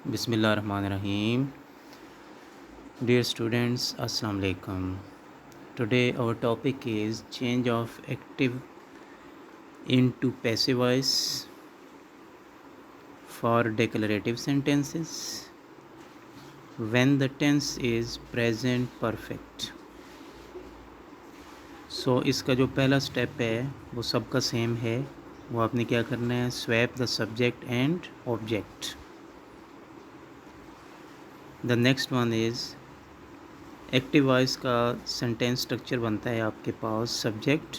Bismillahirrahmanirrahim. Dear students, Assalamu alaikum. Today our topic is change of active into passive voice for declarative sentences when the tense is present perfect. So इसका जो पहला step है वो सबका same है. वो आपने क्या करना है, swap the subject and object. The next one is active voice का सेंटेंस स्ट्रक्चर बनता है आपके पास सब्जेक्ट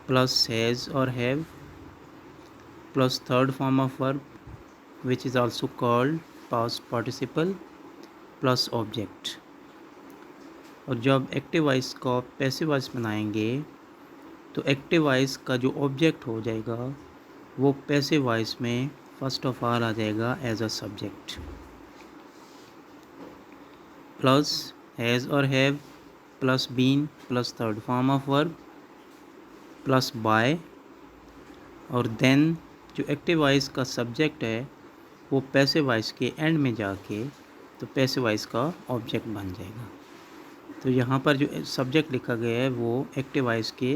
प्लस हैज़ और have plus third form of verb which is also called past participle plus object. और जब एक्टिव वॉइस को passive voice बनाएंगे तो एक्टिव वॉइस का जो ऑब्जेक्ट हो जाएगा वो पैसिव वॉइस में फर्स्ट ऑफ ऑल आ जाएगा as a subject. Plus has और have plus been plus third form of verb plus by और देन जो एक्टिव वॉइस का सब्जेक्ट है वो पैसिव वॉइस के एंड में जाके तो पैसिव वॉइस का ऑब्जेक्ट बन जाएगा. तो यहाँ पर जो सब्जेक्ट लिखा गया है वो एक्टिव वॉइस के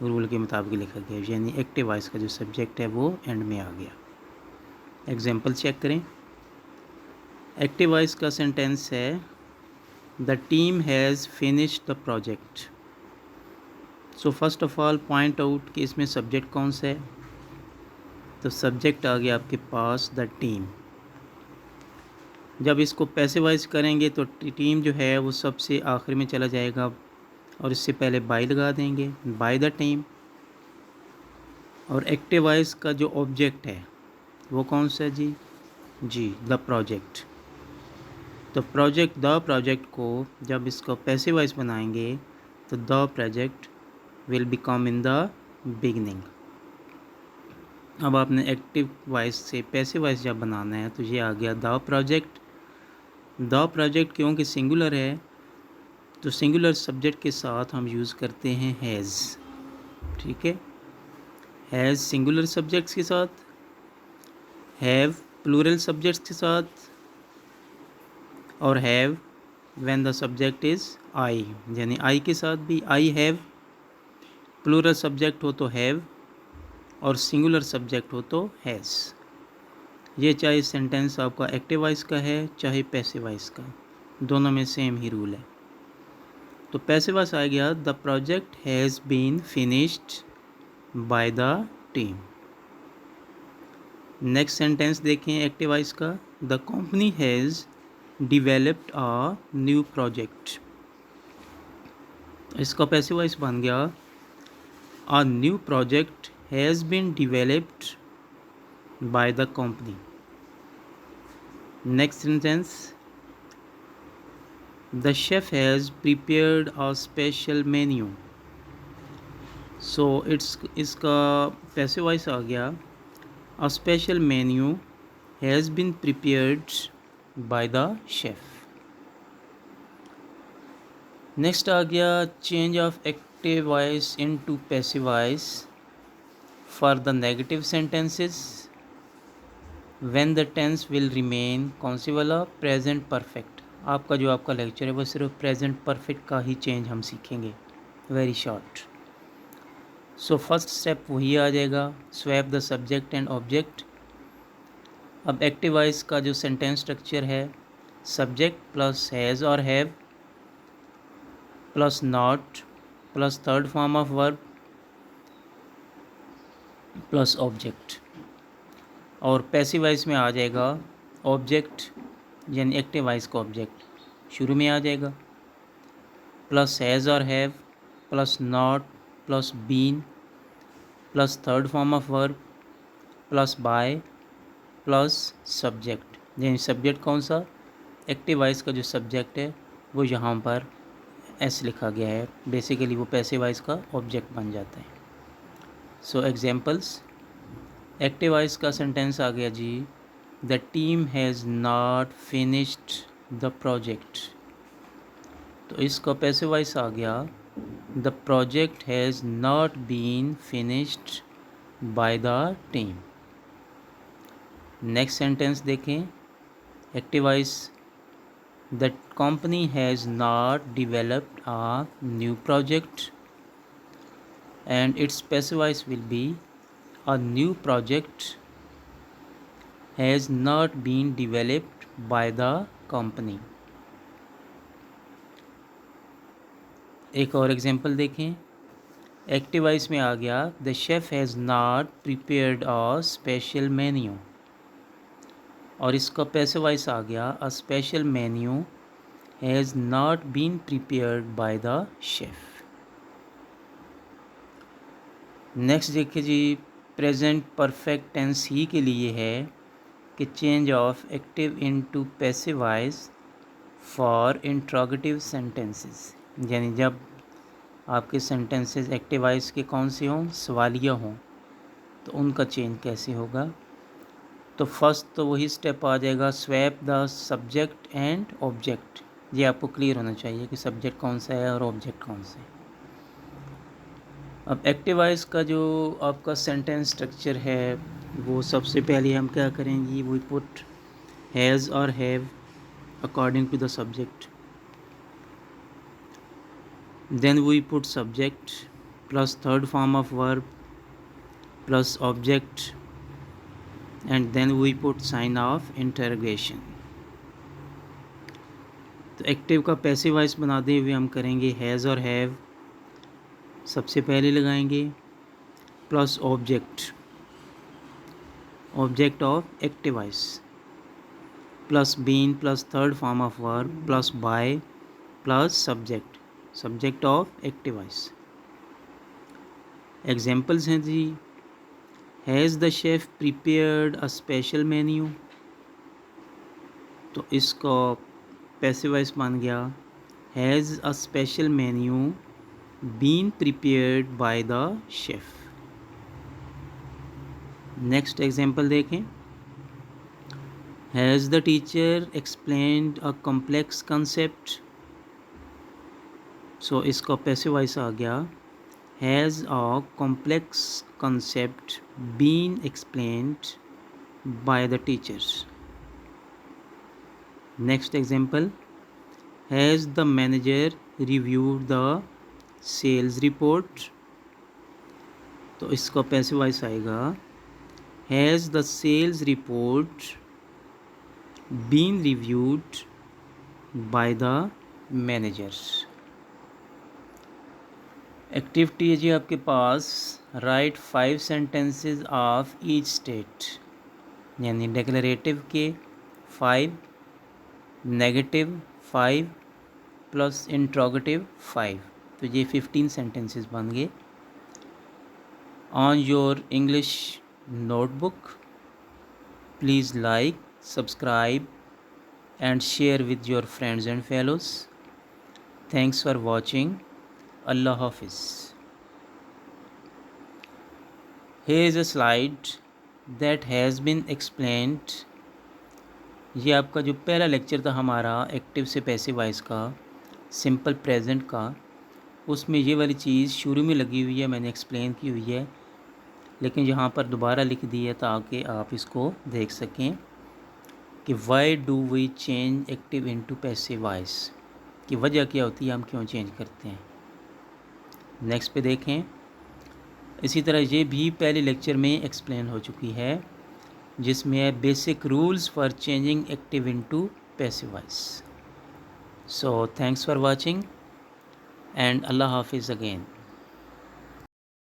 रूल के मुताबिक लिखा गया है, यानी एक्टिव वॉइस का जो सब्जेक्ट है वो एंड में आ गया. एग्जाम्पल चेक करें. एक्टिव वॉइस का सेंटेंस है the team has finished the project. So first of all point out कि इसमें सब्जेक्ट कौन सा है. तो सब्जेक्ट आ गया आपके पास द टीम. जब इसको पैसिवाइज करेंगे तो टीम जो है वो सबसे आखिर में चला जाएगा और इससे पहले बाय लगा देंगे, बाय द टीम. और एक्टिवाइज का जो ऑब्जेक्ट है वो कौन सा है जी द प्रोजेक्ट. तो द प्रोजेक्ट को जब इसको पैसिवाइज बनाएंगे तो the project will become in the beginning. अब आपने एक्टिव वॉइस से पैसिव वॉइस जब बनाना है तो ये आ गया द प्रोजेक्ट. द प्रोजेक्ट क्योंकि सिंगुलर है तो सिंगुलर सब्जेक्ट के साथ हम यूज़ करते हैं हैज़. ठीक है, हैज़ सिंगुलर सब्जेक्ट्स के साथ, हैव प्लूरल सब्जेक्ट्स के साथ और have when the subject is I, यानी आई के साथ भी. आई हैव प्लूरल सब्जेक्ट हो तो हैव और सिंगुलर सब्जेक्ट हो तो हैज़. ये चाहे सेंटेंस आपका एक्टिव वॉइस का है चाहे पैसिव वॉइस का, दोनों में सेम ही रूल है. तो पैसिव वॉइस आ गया the project has been finished by the team. Next sentence देखें एक्टिव वॉइस का. The company has developed a new project. इसका पैसिव वॉइस बन गया a new project has been developed by the company. Next sentence, the chef has prepared a special menu. So इसका passive voice आ गया a special menu has been prepared by the chef. Next आ गया change of active voice into passive voice for the negative sentences when the tense will remain कॉन्सिवला present perfect. आपका lecture है वो सिर्फ present perfect का ही change हम सीखेंगे, very short. So first step वही आ जाएगा, swap the subject and object. अब एक्टिव वॉइस का जो सेंटेंस स्ट्रक्चर है सब्जेक्ट प्लस हैज़ और have plus not plus third form of verb plus object. और पैसिव वॉइस में आ जाएगा ऑब्जेक्ट, यानी एक्टिव वॉइस का ऑब्जेक्ट शुरू में आ जाएगा प्लस हैज़ और have plus not plus been plus third form of verb plus by plus subject. यानी सब्जेक्ट कौन सा, एक्टिव वॉइस का जो सब्जेक्ट है वो यहाँ पर एस लिखा गया है, बेसिकली वो पैसिव वॉइस का ऑब्जेक्ट बन जाता है. So examples. एक्टिव वॉइस का सेंटेंस आ गया जी the team has not finished the project. तो इसका पैसिव वॉइस आ गया the project has not been finished by the team. Next sentence देखें. Active voice, the company has not developed a new project, and its passive voice will be a new project has not been developed by the company. एक और example देखें। Active voice में आ गया the chef has not prepared a special menu, और इसका passive voice आ गया a special menu has not been prepared by the chef. Next देखिए जी, प्रेजेंट परफेक्ट टेंस ही के लिए है कि change of active into passive voice for interrogative sentences, यानी जब आपके सेंटेंसेस एक्टिव वॉइस के कौन से हों, सवालिया हों, तो उनका चेंज कैसे होगा। तो फर्स्ट तो वही स्टेप आ जाएगा, swap the subject and object. ये आपको क्लियर होना चाहिए कि सब्जेक्ट कौन सा है और ऑब्जेक्ट कौन सा है। अब एक्टिव वॉइस का जो आपका सेंटेंस स्ट्रक्चर है वो सबसे पहले हम क्या करेंगे, वी पुट हैज़ और have according to the subject, then we put subject plus third form of verb plus object, and then we put sign of interrogation। तो एक्टिव का पैसिव वॉइस बनाते हुए हम करेंगे हैज़ और हैव सबसे पहले लगाएंगे, plus object, object of active voice, plus been plus third form of verb plus by plus subject, subject of active voice. Examples हैं जी, has the chef prepared a special menu, तो इसका passive voice बन गया has a special menu been prepared by the chef. Next example देखें, has the teacher explained a complex concept, so इसका passive voice आ गया has a complex concept been explained by the teachers। Next example, has the manager reviewed the sales report, तो इसका passive voice आएगा has the sales report been reviewed by the manager। Activity है जी आपके पास, write 5 sentences of each state, यानी declarative के 5, negative 5 plus interrogative 5, तो ये 15 सेंटेंसेस बन गए। On your English notebook please like, subscribe and share with your friends and fellows. Thanks for watching. Allah Hafiz। Here is a slide that has been explained। ये आपका जो पहला lecture था हमारा एक्टिव से पैसिव वॉइस का, simple present का, उसमें ये वाली चीज़ शुरू में लगी हुई है, मैंने एक्सप्लेन की हुई है, लेकिन यहाँ पर दोबारा लिख दी है ताकि आप इसको देख सकें कि why do we change active into passive voice, की वजह क्या होती है, हम क्यों चेंज करते हैं। नेक्स्ट पे देखें, इसी तरह ये भी पहले लेक्चर में एक्सप्लेन हो चुकी है, जिसमें है basic rules for changing active into passive voice. So thanks for watching and अल्लाह हाफिज़ अगेन।